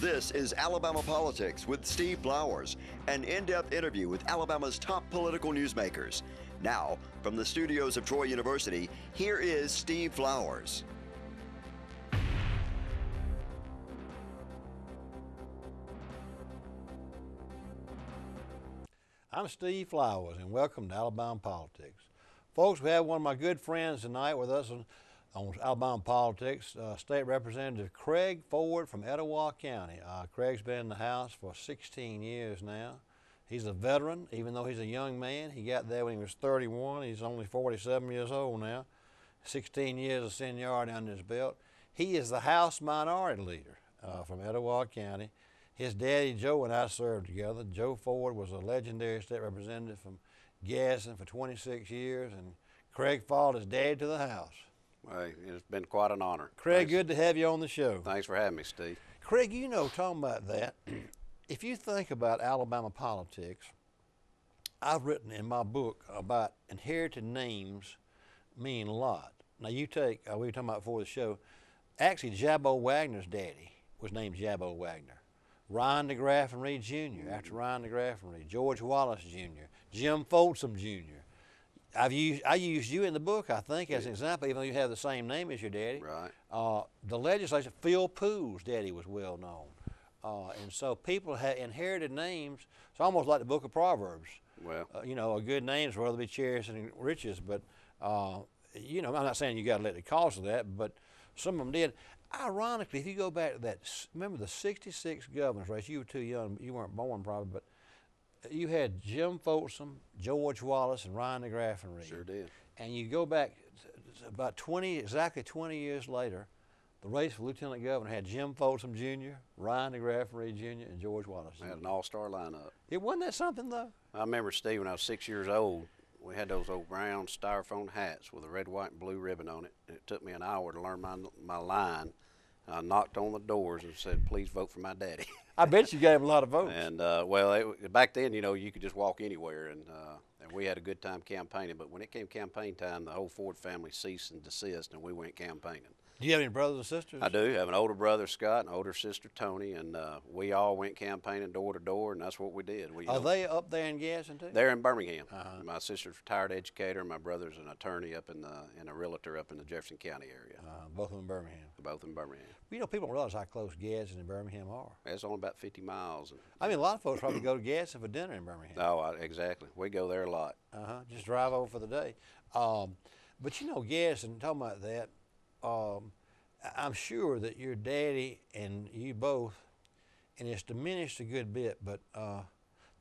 This is Alabama Politics with Steve Flowers, an in-depth interview with Alabama's top political newsmakers. Now, from the studios of Troy University, here is Steve Flowers. I'm Steve Flowers, and welcome to Alabama Politics. Folks, we have one of my good friends tonight with us on Alabama Politics, State Representative Craig Ford from Etowah County. Craig's been in the House for 16 years now. He's a veteran, even though he's a young man. He got there when he was 31. He's only 47 years old now. 16 years of seniority under his belt. He is the House Minority Leader from Etowah County. His daddy, Joe, and I served together. Joe Ford was a legendary state representative from Gadsden for 26 years, and Craig followed his dad to the House. Well, it's been quite an honor. Craig, good to have you on the show. Thanks for having me, Steve. Craig, you know, talking about that, if you think about Alabama politics, I've written in my book about inherited names mean a lot. Now, you take, we were talking about before the show, actually, Jabbo Wagner's daddy was named Jabbo Wagner. Ryan DeGraff and Reed Jr., after Ryan DeGraff and Reed, George Wallace Jr., Jim Folsom Jr. I used you in the book, I think, as an example, even though you have the same name as your daddy. Right. The legislature, Phil Poole's daddy was well known. And so people had inherited names. It's almost like the book of Proverbs. Well, you know, a good name is rather be cherished than riches, but, you know, I'm not saying you got to let it cost of that, but some of them did. Ironically, if you go back to that, remember the 66 governors race, you were too young, you weren't born probably, but you had Jim Folsom, George Wallace, and Ryan DeGraff and Reed. Sure did. And you go back about exactly 20 years later, the race for lieutenant governor had Jim Folsom Jr., Ryan DeGraff and Reed Jr., and George Wallace Jr. We had an all-star lineup. It wasn't that something though? I remember, Steve, when I was 6 years old, we had those old brown styrofoam hats with a red, white, and blue ribbon on it. And it took me an hour to learn my line. I knocked on the doors and said, "Please vote for my daddy." I bet you gave him a lot of votes. And back then, you know, you could just walk anywhere, and we had a good time campaigning. But when it came campaign time, the whole Ford family ceased and desist, and we went campaigning. Do you have any brothers and sisters? I do. I have an older brother, Scott, and an older sister, Tony, and we all went campaigning door to door, and that's what we did. Are they up there in Gadsden too? They're in Birmingham. My sister's a retired educator. My brother's an attorney up and a realtor up in the Jefferson County area. Both of them in Birmingham. Both in Birmingham. You know, people don't realize how close Gadsden and Birmingham are. It's only about 50 miles. I mean, a lot of folks probably go to Gadsden for dinner in Birmingham. Oh, exactly. We go there a lot. Just drive over for the day. But you know, Gadsden, talking about that, I'm sure that your daddy and you both, and it's diminished a good bit, but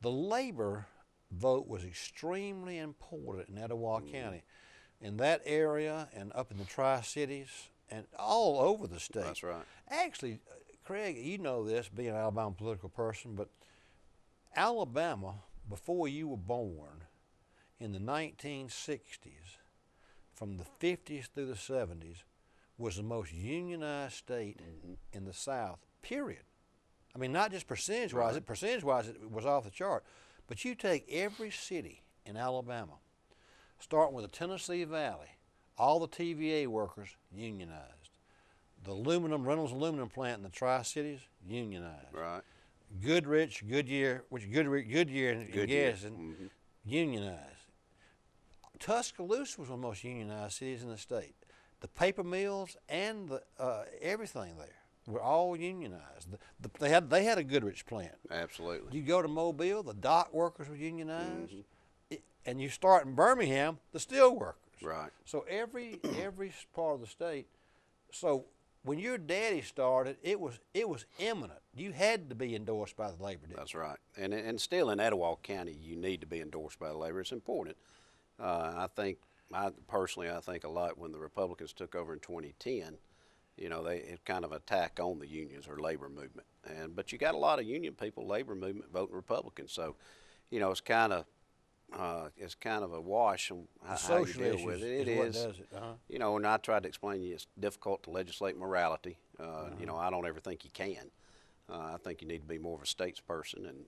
the labor vote was extremely important in Etowah County. In that area and up in the Tri-Cities and all over the state. That's right. Actually, Craig, you know this, being an Alabama political person, but Alabama, before you were born, in the 1960s, from the 50s through the 70s, was the most unionized state in the South, period. I mean, not just percentage-wise. Right. Percentage-wise, it was off the chart. But you take every city in Alabama, starting with the Tennessee Valley, all the TVA workers unionized. The Reynolds aluminum plant in the Tri-Cities, unionized. Right. Goodrich, Goodyear in Gadsden, unionized. Tuscaloosa was one of the most unionized cities in the state. The paper mills and everything there were all unionized. They had a Goodrich plant. Absolutely. You go to Mobile, the dock workers were unionized, and you start in Birmingham, the steel workers. Right. So every part of the state. So when your daddy started, it was imminent. You had to be endorsed by the labor district. That's right. And still in Etowah County, you need to be endorsed by the labor. It's important. I think a lot when the Republicans took over in 2010, you know, it's kind of attack on the unions or labor movement. But you got a lot of union people, labor movement, voting Republican. So, you know, it's kind of a wash on how you deal with it. It is. You know, and I tried to explain to you it's difficult to legislate morality. You know, I don't ever think you can. I think you need to be more of a statesperson and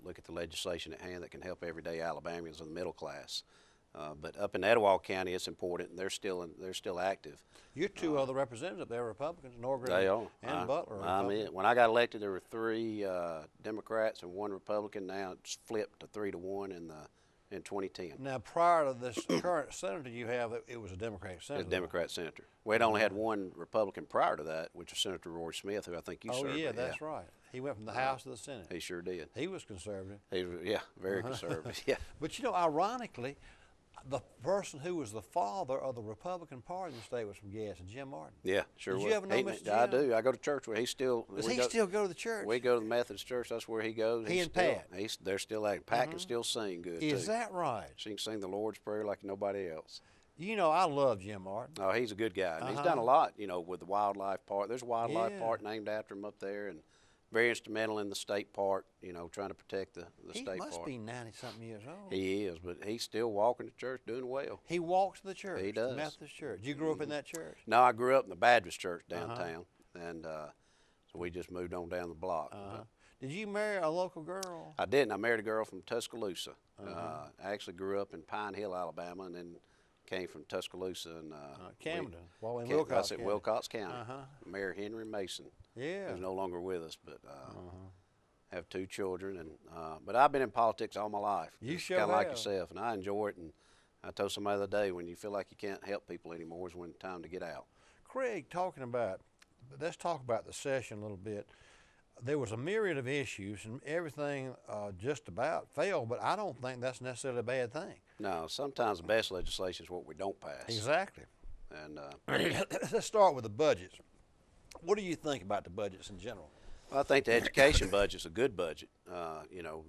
look at the legislation at hand that can help everyday Alabamians and the middle class. But up in Etowah County, it's important, and they're still active. Your two other representatives, they're Republicans, Norgren They are. and Butler. I mean, when I got elected, there were 3 Democrats and 1 Republican. Now it's flipped to 3-1 in 2010. Now, prior to this current senator you have, it was a Democratic senator. It's a Democrat senator. We had only had 1 Republican prior to that, which was Senator Roy Smith, who I think you served. Oh, yeah, with. that's right. He went from the House to the Senate. He sure did. He was conservative. He was, yeah, very conservative. Yeah. But, you know, ironically, the person who was the father of the Republican Party in the state was from Gadsden, Jim Martin. Yeah, sure Did was. you ever know Mr. Jim? I do. I go to church with him. Does he still go to the church? We go to the Methodist church. That's where he goes. He and Pat? They're still acting. Pat can still sing good, Is too. that right? She can sing the Lord's Prayer like nobody else. You know, I love Jim Martin. Oh, he's a good guy. And he's done a lot, you know, with the wildlife park. There's a wildlife Yeah. park named after him up there, and very instrumental in the state park, you know, trying to protect the He state must park. be 90-something years old. He is, but he's still walking to church doing well. He walks to the church. He does. The Methodist church. You grew up in that church? No, I grew up in the Baptist church downtown, and so we just moved on down the block. But Did you marry a local girl? I didn't. I married a girl from Tuscaloosa. I actually grew up in Pine Hill, Alabama, and then came from Tuscaloosa and Camden. Well, in I Wilcox said County. Wilcox County. Mayor Henry Mason. Yeah. Who's no longer with us, but have 2 children, and but I've been in politics all my life. You Just sure kinda like have. yourself, and I enjoy it. And I told somebody the other day, when you feel like you can't help people anymore, is when it's time to get out. Craig, let's talk about the session a little bit. There was a myriad of issues, and everything just about failed, but I don't think that's necessarily a bad thing. No, sometimes the best legislation is what we don't pass. Exactly. And Let's start with the budgets. What do you think about the budgets in general? I think the education budget's a good budget. You know,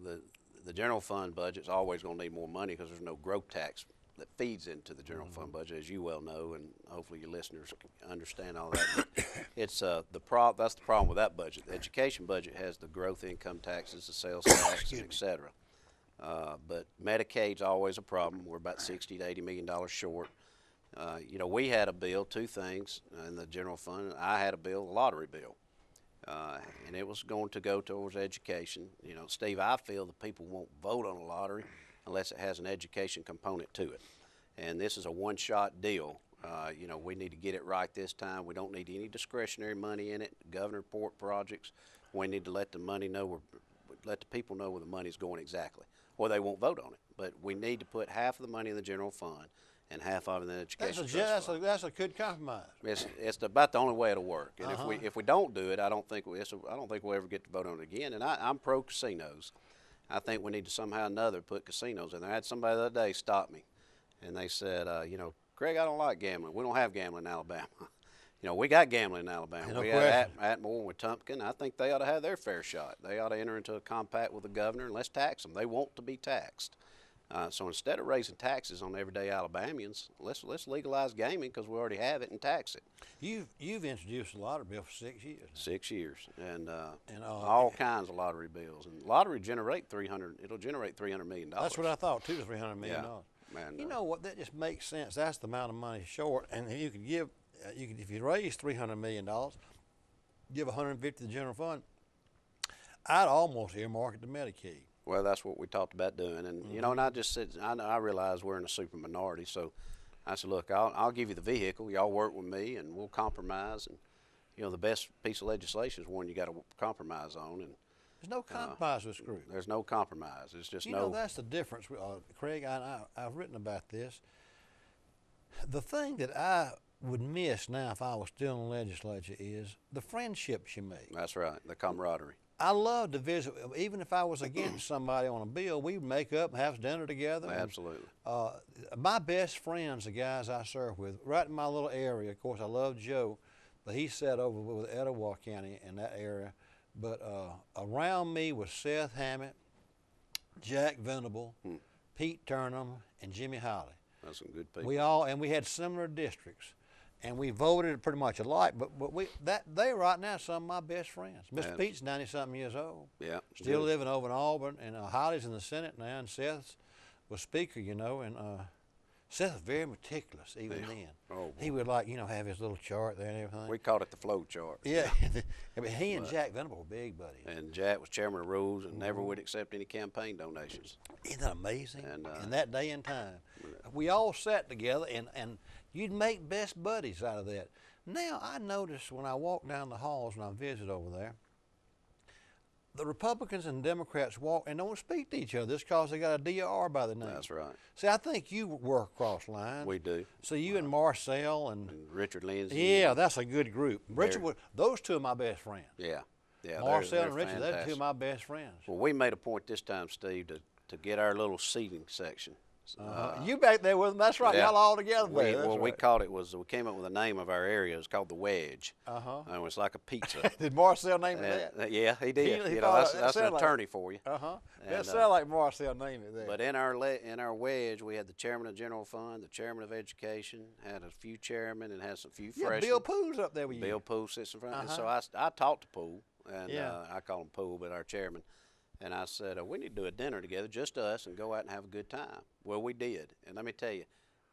the general fund budget's always going to need more money because there's no growth tax that feeds into the general fund budget, as you well know, and hopefully your listeners can understand all that. But it's that's the problem with that budget. The education budget has the growth income taxes, the sales tax, et cetera. But Medicaid's always a problem. We're about $60 to $80 million short. You know, we had a bill, 2 things in the general fund. I had a bill, a lottery bill. And it was going to go towards education. You know, Steve, I feel that people won't vote on a lottery unless it has an education component to it. And this is a one-shot deal. You know, we need to get it right this time. We don't need any discretionary money in it. Governor Port projects. We need to let the people know where the money's going exactly, or they won't vote on it. But we need to put half of the money in the general fund and half of it in the education trust fund. That's a good compromise. It's about the only way it'll work. And if we don't do it, I don't think we'll ever get to vote on it again. And I'm pro casinos. I think we need to somehow or another put casinos in there. I had somebody the other day stop me, and they said, you know, Craig, I don't like gambling. We don't have gambling in Alabama. You know, we got gambling in Alabama. No we question. had Atmore and Wetumpka. I think they ought to have their fair shot. They ought to enter into a compact with the governor and let's tax them. They want to be taxed. So instead of raising taxes on everyday Alabamians, let's legalize gaming because we already have it and tax it. You've introduced a lottery bill for 6 years. 6 years, and all kinds of lottery bills. And lottery it'll generate $300 million. That's what I thought, $200 to $300 million. Yeah. And, you know what? That just makes sense. That's the amount of money short, and you could give, if you raise $300 million, give $150 to the general fund. I'd almost earmark it to Medicaid. Well, that's what we talked about doing, and you know, and I just said, I realize we're in a super minority, so I said, look, I'll give you the vehicle. Y'all work with me, and we'll compromise. And you know, the best piece of legislation is one you got to compromise on. And there's no compromise with this group. There's no compromise. It's just you know, that's the difference, Craig. I've written about this. The thing that I would miss now if I was still in the legislature is the friendships you make. That's right, the camaraderie. I love to visit. Even if I was against somebody on a bill, we'd make up and have dinner together. Absolutely. My best friends, the guys I serve with, right in my little area. Of course, I love Joe, but he sat over with Etowah County in that area. But around me was Seth Hammett, Jack Venable, Pete Turnham, and Jimmy Holly. That's some good people. We had similar districts. And we voted pretty much alike, but they right now some of my best friends. Mr. Pete's 90-something years old. Yeah. Still living over in Auburn, and Holly's in the Senate now, and Seth was Speaker, you know, and Seth was very meticulous even then. Oh, He would have his little chart there and everything. we called it the flow chart. Yeah, I mean, he and Jack Venable were big buddies. And Jack was chairman of rules and never would accept any campaign donations. Isn't that amazing? And, in that day and time, we all sat together, and you'd make best buddies out of that. Now, I notice when I walk down the halls when I visit over there, the Republicans and Democrats walk and don't speak to each other just because they got a DR by the name. That's right. See, I think you work across lines. We do. So you and Marcel and Richard Lindsay. yeah, that's a good group. Richard, those two are my best friends. Yeah. Yeah. Marcel they're and Richard, they're two of fantastic. my best friends. Well, we made a point this time, Steve, to get our little seating section. You back there with them? That's right. Yeah. Y'all all together We, there. That's well, we right. called it we came up with a name of our area. It was called the Wedge. And it was like a pizza. Did Marcel name it that? Yeah, he did. He You thought know, it that's an sounded like- attorney for you. That And, sound like Marcel named it there. But in our wedge, we had the chairman of general fund, the chairman of education, had a few chairmen, and had some few yeah, freshmen. Bill Pooh's up there with you. Bill Poole sits in front. And so I talked to Poole, and Yeah. I call him Poole, but our chairman. And I said, we need to do a dinner together, just us, and go out and have a good time. Well, we did. And let me tell you,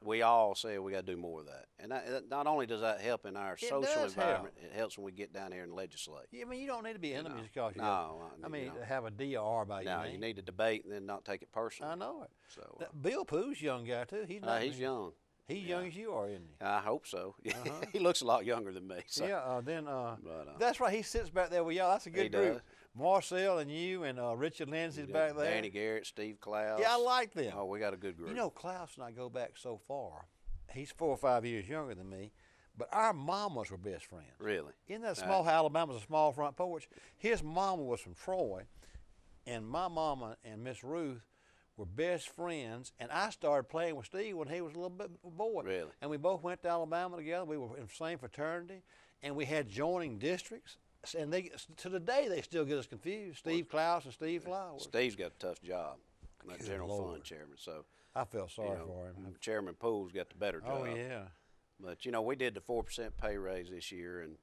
we all said we got to do more of that. And not only does that help in our social does environment, it helps when we get down here and legislate. Yeah, I mean, you don't need to be enemies because you No, I mean, you know. to have a DR by your Now, name. you need to debate and then not take it personally. I know it. So, Now, Bill Pooh's a young guy too. he's young. He's young as you are, isn't he? I hope so. He looks a lot younger than me. So. Yeah. But, That's right. He sits back there with y'all. That's a good He group. does. Marcel and you and Richard Lindsay's back there. Danny Garrett, Steve Klaus. Yeah, I like them. Oh, we got a good group. You know, Klaus and I go back so far. He's 4 or 5 years younger than me, but our mamas were best friends. Really? Isn't that small? Alabama's a small front porch. His mama was from Troy, and my mama and Miss Ruth were best friends. And I started playing with Steve when he was a little bit boy. Really? And we both went to Alabama together. We were in the same fraternity, and we had joining districts. And to the day, they still get us confused. Steve Klaus and Steve Flowers. Steve's got a tough job, like Good general Lord. fund chairman. So, I felt sorry you know, for him. Chairman Poole's got the better job. Oh yeah. But you know, we did the 4% pay raise this year, and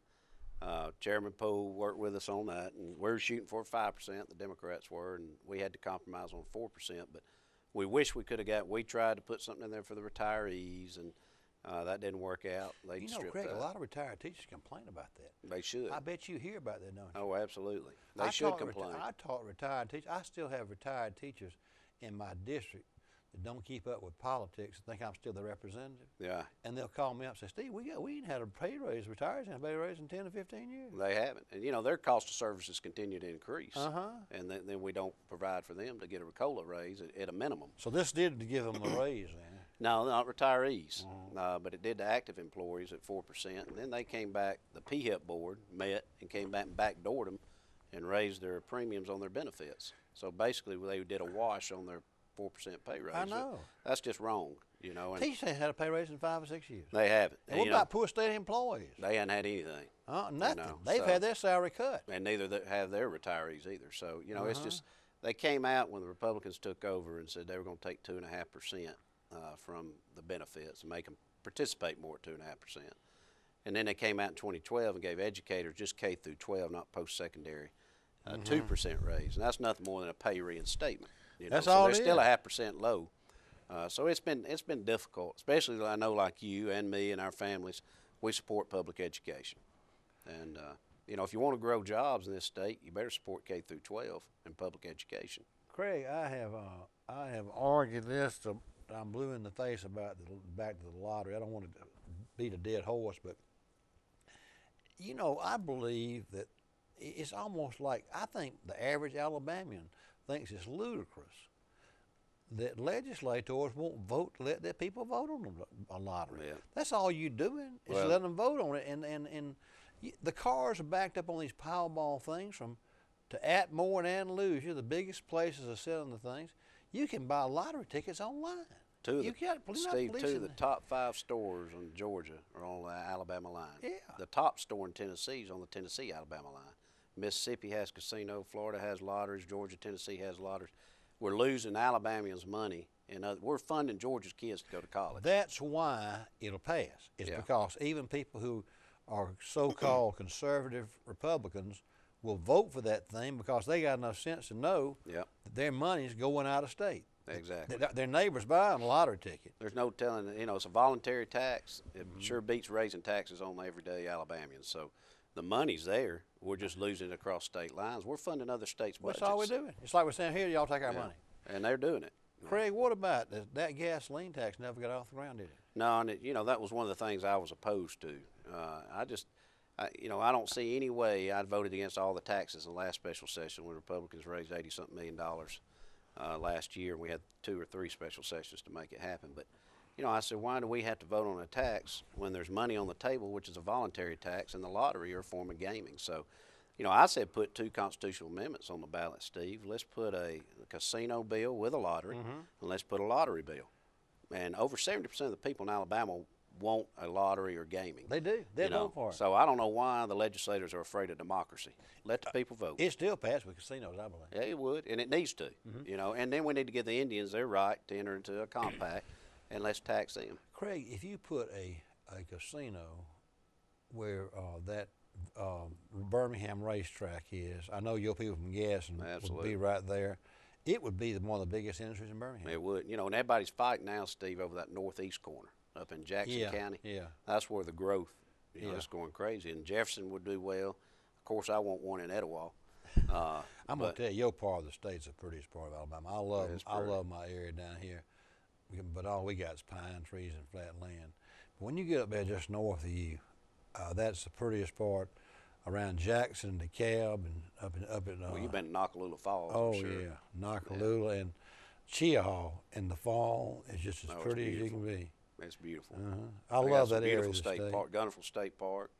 Chairman Poole worked with us on that, and we were shooting for 5%. The Democrats were, and we had to compromise on 4%. But we wish we could have got. We tried to put something in there for the retirees, and that didn't work out. They You know, stripped Craig, that. a lot of retired teachers complain about that. They should. I bet you hear about that, don't you? Oh, absolutely. They I should taught complain. I taught retired teachers. I still have retired teachers in my district that don't keep up with politics and think I'm still the representative. Yeah, And they'll call me up and say, Steve, we ain't had a pay raise, retirees ain't had a pay raise in 10 or 15 years. they haven't. And you know, their cost of services continue to increase. Uh-huh. And then we don't provide for them to get a COLA raise at a minimum. So this did to give them a raise then. No, not retirees, Mm-hmm. but it did to active employees at 4%. And then they came back, the PHIP board met and came back and backdoored them and raised their premiums on their benefits. So basically, they did a wash on their 4% pay raise. I know. That's just wrong, you know. And Teachers ain't had a pay raise in 5 or 6 years. they haven't. And what you know, about poor state employees? they hadn't had anything. Nothing. know, They've so- had their salary cut. And neither have their retirees either. So, you know, it's Uh-huh. just, they came out when the Republicans took over and said they were going to take 2.5% from the benefits and make them participate more at 2.5%. And then they came out in 2012 and gave educators, just K through 12, not post-secondary, a 2% raise. And that's nothing more than a pay reinstatement. You know? That's so all they're it still is. a 0.5% low. So it's been difficult, especially I know like you and me and our families, we support public education. And, you know, if you want to grow jobs in this state, you better support K through 12 and public education. Craig, I have argued this till I'm blue in the face about back to the lottery. I don't want to beat a dead horse, but you know, I believe that it's almost like I think the average Alabamian thinks it's ludicrous that legislators won't vote to let their people vote on a lottery. Yeah. That's all you're doing is Well- letting them vote on it, and the cars are backed up on these Powerball things from to Atmore and Andalusia, the biggest places are selling the things. You can buy lottery tickets online. Steve, Police two of the top 5 stores in Georgia are on the Alabama line. Yeah. The top store in Tennessee is on the Tennessee-Alabama line. Mississippi has casino, Florida has lotteries, Georgia, Tennessee has lotteries. We're losing Alabamians money, and we're funding Georgia's kids to go to college. That's why it'll pass. It's Yeah. because even people who are so-called conservative Republicans will vote for that thing because they got enough sense to know Yep. that their money's going out of state. Exactly. Their neighbors buying a lottery ticket. There's no telling, it's a voluntary tax. It sure beats raising taxes on everyday Alabamians. So the money's there. We're just losing it across state lines. We're funding other states' Well, budgets. that's all we're doing. It's like we're saying here, y'all take our money. And they're doing it. Craig, what about that gasoline tax never got off the ground, did it? No, and that was one of the things I was opposed to. I don't see any way. I voted against all the taxes in the last special session when Republicans raised $80-something million last year, and we had 2 or 3 special sessions to make it happen. But, I said, why do we have to vote on a tax when there's money on the table, which is a voluntary tax, and the lottery are a form of gaming? So, I said put 2 constitutional amendments on the ballot, Steve. Let's put a casino bill with a lottery, and let's put a lottery bill. And over 70% of the people in Alabama want a lottery or gaming. They do. They vote for it. So I don't know why the legislators are afraid of democracy. Let the people vote. It still passed with casinos, I believe. Yeah, it would, and it needs to. And then we need to give the Indians their right to enter into a compact, and let's tax them. Craig, if you put a casino where that Birmingham racetrack is, I know your people from Gaston would be right there. It would be one of the biggest industries in Birmingham. It would. And everybody's fighting now, Steve, over that northeast corner up in Jackson County. Yeah. That's where the growth, is going crazy. And Jefferson would do well. Of course, I want one in Etowah. I'm going to tell you, your part of the state's the prettiest part of Alabama. I love my area down here, but all we got is pine trees and flat land. But when you get up there just north of you, that's the prettiest part. Around Jackson, DeKalb, and up in. Well, you've been to Noccalula Falls. Oh I'm sure. yeah, Noccalula and Cheahaw in the fall is just as pretty as you can be. It's beautiful. I love that area. Beautiful state park, Gunnersville State Park.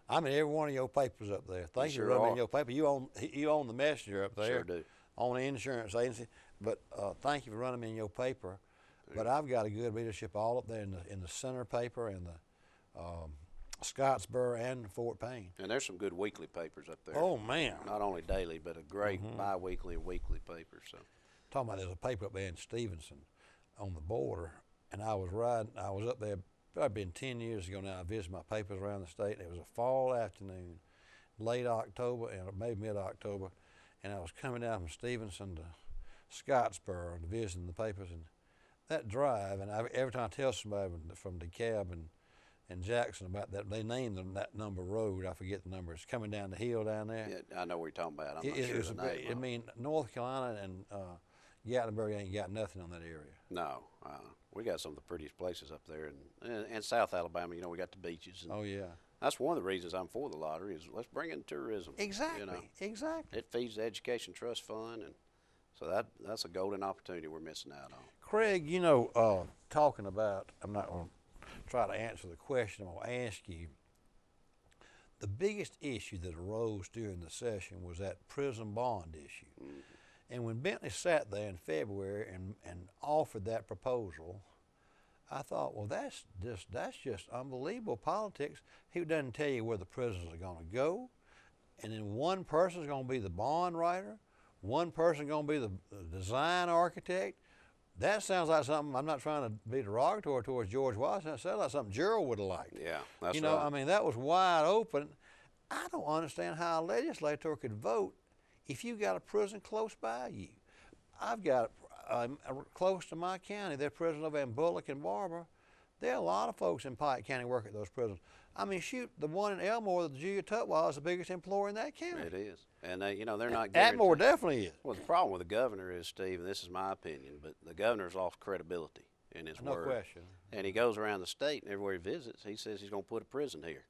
I'm in every one of your papers up there. Thank you for running in your paper. You own the Messenger up there. Sure do. On the insurance agency, but thank you for running me in your paper. But I've got a good readership all up there in the Center paper and the Scottsboro and Fort Payne. And there's some good weekly papers up there. Oh man! Not only daily, but a great bi-weekly and weekly paper. So, talking about there's a paper up there in Stevenson, on the border, and I was up there probably been 10 years ago now. I visited my papers around the state. And it was a fall afternoon, late October and maybe mid-October, and I was coming down from Stevenson to Scottsboro to visiting the papers, and that drive. And every time I tell somebody from DeKalb and Jackson about that, they named them that number road. I forget the number. It's coming down the hill down there. Yeah, I know what you're talking about. I'm not sure the name. I mean, North Carolina and Gatlinburg ain't got nothing on that area. No, we got some of the prettiest places up there, and South Alabama. We got the beaches. And oh yeah. That's one of the reasons I'm for the lottery is let's bring in tourism. Exactly. Exactly. It feeds the Education Trust Fund, and so that's a golden opportunity we're missing out on. Craig, talking about, I'm not going to try to answer the question. I'm going to ask you, the biggest issue that arose during the session was that prison bond issue. And when Bentley sat there in February and offered that proposal, I thought, well, that's just unbelievable politics. He doesn't tell you where the prisons are going to go, and then one person's going to be the bond writer, one person's going to be the design architect. That sounds like something, I'm not trying to be derogatory towards George Washington, that sounds like something Gerald would have liked. Yeah, that's right. I mean, that was wide open. I don't understand how a legislator could vote if you got a prison close by you. I've got close to my county, they're prisons over in Bullock and Barber. There are a lot of folks in Pike County work at those prisons. I mean, shoot, the one in Elmore, the Julia Tutwiler, is the biggest employer in that county. It is. And, they're not Atmore definitely is. Well, the problem with the governor is, Steve, and this is my opinion, but the governor's lost credibility in his word. No question. And he goes around the state, and everywhere he visits, he says he's going to put a prison here.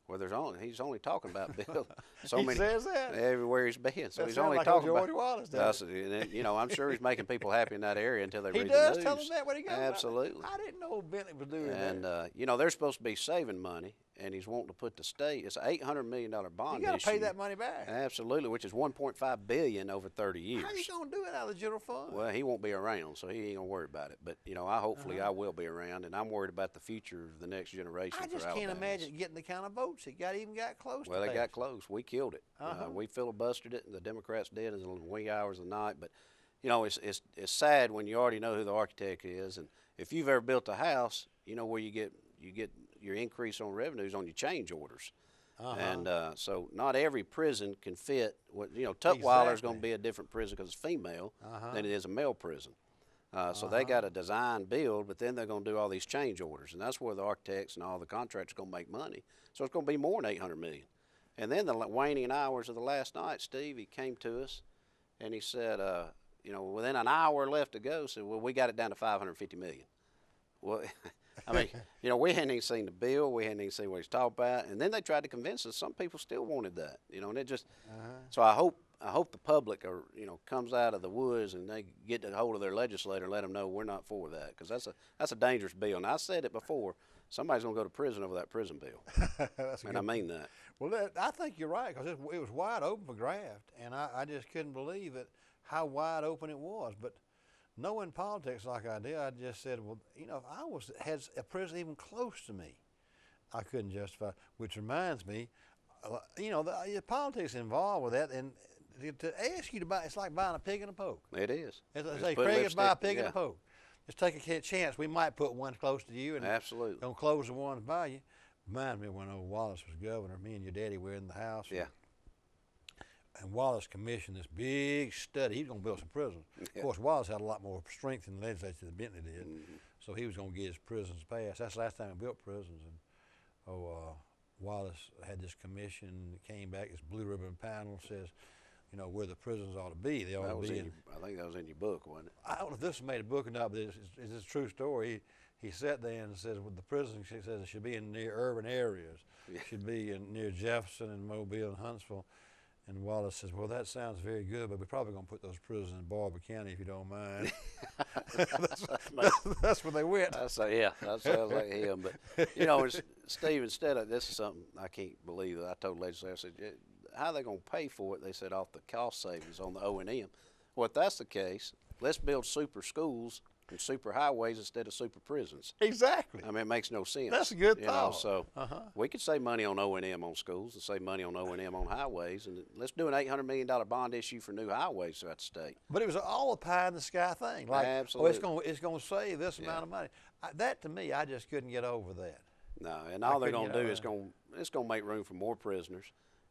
Well, he's only talking about Bill. He says that everywhere he's been. So that he's only like talking George about. Wallace does. I'm sure he's making people happy in that area until they read the news. He does tell them that when he goes. Absolutely. I didn't know Bentley was doing that. And they're supposed to be saving money, and he's wanting to put the state. It's an $800 million bond. You got to pay that money back. Absolutely, which is $1.5 billion over 30 years. How are you going to do it out of the general fund? Well, he won't be around, so he ain't gonna worry about it. But I will be around, and I'm worried about the future of the next generation. I just can't imagine getting the kind of votes it even got close. Well, to they got close. We killed it. Uh-huh. We filibustered it, and the Democrats did in the wee hours of the night. But it's sad when you already know who the architect is, and if you've ever built a house, where you get your increase on revenues on your change orders. Uh-huh. And so not every prison can fit. Tutwiler is going to be a different prison because it's female than it is a male prison. So they got a design build, but then they're going to do all these change orders, and that's where the architects and all the contractors are going to make money. So it's going to be more than $800 million. And then the waning hours of the last night, Steve, he came to us, and he said, you know, within an hour left to go, said, well, we got it down to $550 million. Well, I mean, you know, we hadn't even seen the bill. We hadn't even seen what he's talking about. And then they tried to convince us. Some people still wanted that, you know, and it just, so I hope the public, you know, comes out of the woods and they get a hold of their legislator and let them know we're not for that, because that's a dangerous bill. And I said it before, somebody's going to go to prison over that prison bill. And I mean that. Well, I think you're right, because it was wide open for graft, and I just couldn't believe it, how wide open it was. But knowing politics like I did, I just said, well, you know, if I had a prison even close to me, I couldn't justify. Which reminds me, you know, the politics involved with that, and to ask you to buy, it's like buying a pig in a poke. It is. It's like Craig is buy a pig in a poke. Just take a chance. We might put one close to you, and absolutely don't close the ones by you. Reminds me of when old Wallace was governor. Me and your daddy were in the house. Yeah. And Wallace commissioned this big study. He was going to build some prisons. Of course, Wallace had a lot more strength in the legislature than Bentley did, so he was going to get his prisons passed. That's the last time we built prisons. And Wallace had this commission, came back. This blue ribbon panel says, you know, where the prisons ought to be. They ought to be. I think that was in your book, wasn't it? I don't know if this made a book or not, but it's a true story. He sat there and says, well, the prison, he says, it should be in near urban areas. It should be near Jefferson and Mobile and Huntsville. And Wallace says, well, that sounds very good, but we're probably going to put those prisons in Barber County if you don't mind. That's where they went. That sounds like him. But, you know, Steve, instead of, this is something I can't believe that I told the legislature, I said, how are they going to pay for it? They said off the cost savings on the O&M. Well, if that's the case, let's build super schools and super highways instead of super prisons. Exactly. I mean, it makes no sense. That's a good thought. Know, so we could save money on O&M on schools and save money on O&M on highways, and let's do an $800 million bond issue for new highways throughout the state. But it was all a pie in the sky thing. Like, absolutely. Oh, it's going to save this amount of money. That, to me, I just couldn't get over that. No, and all they're going to do is it's going to make room for more prisoners.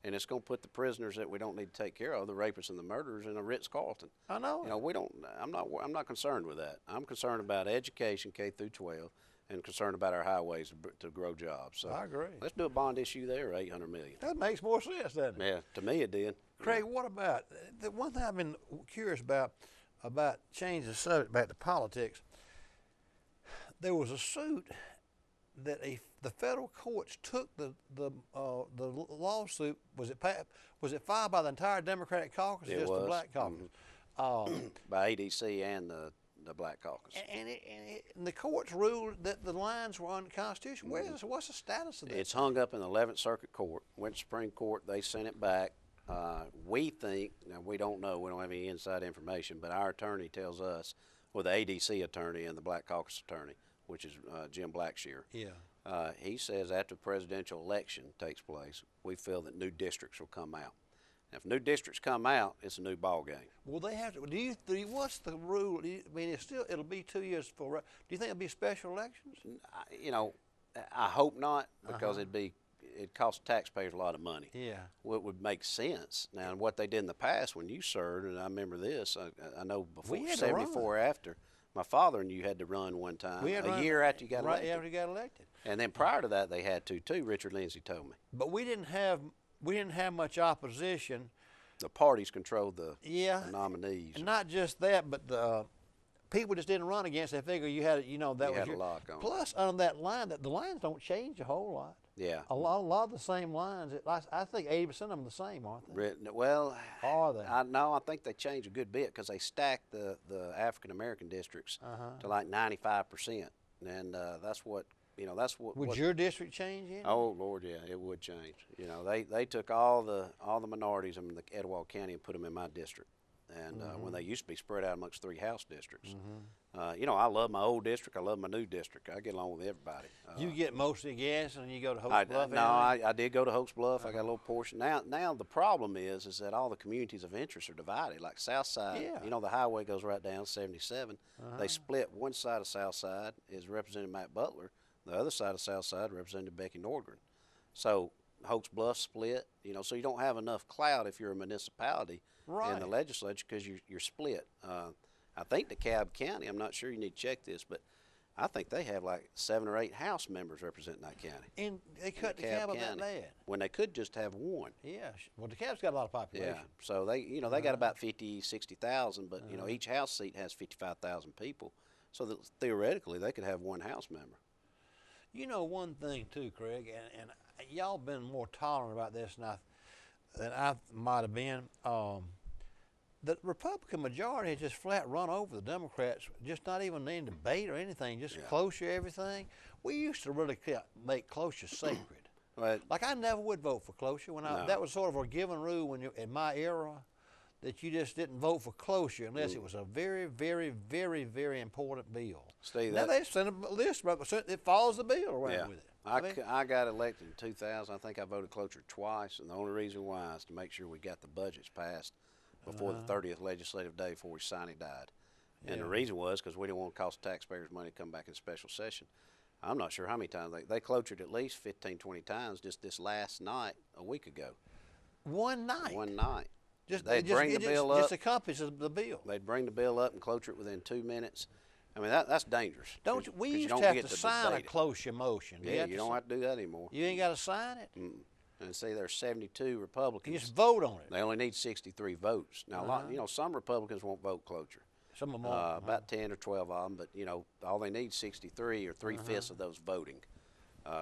And it's going to put the prisoners that we don't need to take care of, the rapists and the murderers, in a Ritz-Carlton. I know. You know, I'm not concerned with that. I'm concerned about education, K through 12, and concerned about our highways to grow jobs. So I agree. Let's do a bond issue there, $800 million. That makes more sense, doesn't it? Yeah, to me it did. Craig, what about the one thing I've been curious about changing the subject back to politics? There was a suit that the federal courts took the lawsuit. Was it filed by the entire Democratic caucus, or just the Black caucus? By ADC and the Black caucus. And the courts ruled that the lines were unconstitutional. What's the status of that? It's hung up in the 11th Circuit Court. Went to Supreme Court. They sent it back. We think, now we don't know, we don't have any inside information, but our attorney tells us, well, the ADC attorney and the Black caucus attorney, which is Jim Blackshear. Yeah. He says after the presidential election takes place, we feel that new districts will come out. Now, if new districts come out, it's a new ball game. Well, they have to. Do you what's the rule? I mean, it'll be 2 years for. Do you think it'll be special elections? You know, I hope not, because it costs taxpayers a lot of money. Yeah. What would make sense now, and what they did in the past when you served, and I remember this. I know before 74 after. My father and you had to run one time, a year after you got elected. Right after you got elected. And then prior to that, they had to too. Richard Lindsay told me. But we didn't have much opposition. The parties controlled the nominees. And not just that, but the people just didn't run against. They figure you had, that was a lock on. Plus, on that line, the lines don't change a whole lot. Yeah. A lot of the same lines. I think 80% of them are the same, aren't they? Well, are they? I think they changed a good bit, because they stacked the African American districts to like 95%, and that's what. That's what. Would your district change any? Oh Lord, yeah, it would change. They took all the minorities in the Etowah County and put them in my district, and when they used to be spread out amongst 3 House districts. I love my old district. I love my new district. I get along with everybody. You get mostly gas, and you go to Hoax Bluff. No, I did go to Hoax Bluff. I got a little portion. Now the problem is that all the communities of interest are divided. Like Southside, the highway goes right down 77. They split. One side of Southside is Representative Matt Butler. The other side of Southside represented Becky Nordgren. So Hoax Bluff split, so you don't have enough clout if you're a municipality in the legislature, because you're split. I think DeKalb County, I'm not sure, you need to check this, but I think they have like 7 or 8 House members representing that county. And they cut DeKalb up that bad. When they could just have one. Yeah. Well, DeKalb's got a lot of population. Yeah. So they, you know, they got about 50, 60,000, but you know, each House seat has 55,000 people. So that theoretically, they could have one House member. You know one thing too, Craig, and y'all been more tolerant about this than I might have been. The Republican majority has just flat run over the Democrats, just not even in debate or anything, just cloture everything. We used to really make cloture sacred. Right. Like I never would vote for cloture. That was sort of a given rule in my era, that you just didn't vote for cloture unless it was a very, very, very, very important bill. Steve, now they send a list, it follows the bill around with it. I got elected in 2000. I think I voted cloture twice, and the only reason why is to make sure we got the budgets passed before the 30th legislative day before Sonny died. And the reason was because we didn't want to cost taxpayers money to come back in special session. I'm not sure how many times. They clotured at least 15, 20 times just this last night, a week ago. One night? One night. They'd bring the bill up. Just accomplishes the bill. They'd bring the bill up and cloture it within 2 minutes. I mean, that's dangerous. We used to have to sign a cloture motion. Yeah, you don't have to do that anymore. You ain't got to sign it? And see, there's 72 Republicans. You just vote on it. They only need 63 votes. Now, a lot, you know, some Republicans won't vote cloture. Some of them won't. About 10 or 12 of them, but, you know, all they need is 63 or 3/5 of those voting.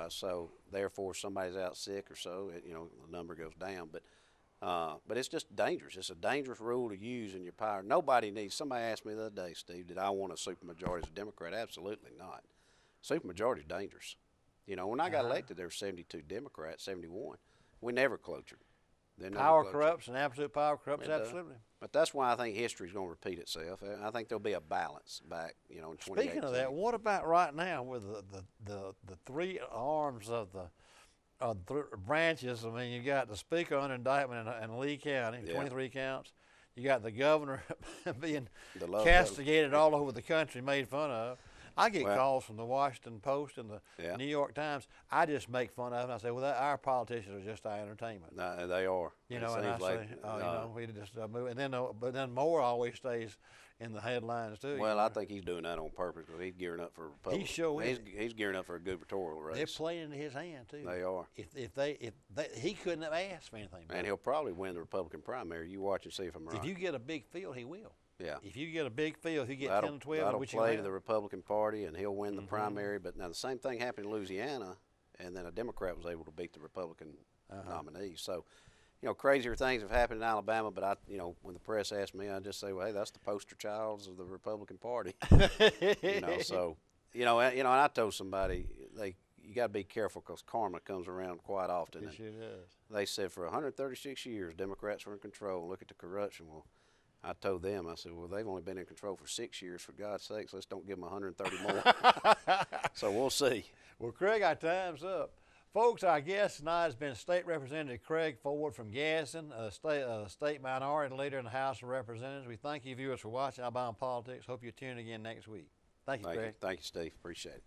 So, therefore, if somebody's out sick or so, you know, the number goes down. But it's just dangerous. It's a dangerous rule to use in your power. Nobody needs. Somebody asked me the other day, Steve, did I want a supermajority as a Democrat? Absolutely not. Supermajority is dangerous. You know, when I got elected, there were 72 Democrats, 71. We never clotured. Power corrupts, and absolute power corrupts, absolutely. But that's why I think history is going to repeat itself. I think there'll be a balance back, you know, in 2018. Speaking of that, what about right now with the 3 arms of the branches? I mean, you got the Speaker under indictment in Lee County, 23 counts. You got the governor being castigated all over the country, made fun of. I get calls from the Washington Post and the New York Times. I just make fun of them. I say, well, our politicians are just our entertainment. No, they are. You know, and I say, you know, we just move. And then, but then Moore always stays in the headlines too. Well, I think he's doing that on purpose because he's gearing up for a Republican. He sure is. He's gearing up for a gubernatorial race. They're playing into his hand too. They are. If he couldn't have asked for anything better. And he'll probably win the Republican primary. You watch and see if I'm right. If you get a big field, he will. Yeah. If you get a big field, if you get 10 or 12, that'll which play to the Republican Party, and he'll win the primary. But now the same thing happened in Louisiana, and then a Democrat was able to beat the Republican nominee. So, you know, crazier things have happened in Alabama. But you know, when the press asks me, I just say, well, hey, that's the poster child of the Republican Party. You know, so and I told somebody you got to be careful because karma comes around quite often. It sure does. They said for 136 years, Democrats were in control. Look at the corruption. Well, I told them, I said, well, they've only been in control for 6 years. For God's sakes, let's don't give them 130 more. So we'll see. Well, Craig, our time's up. Folks, our guest tonight has been State Representative Craig Ford from Gadsden, a state minority leader in the House of Representatives. We thank you viewers for watching Alabama Politics. Hope you tune in again next week. Thank you, Craig. Thank you, Steve. Appreciate it.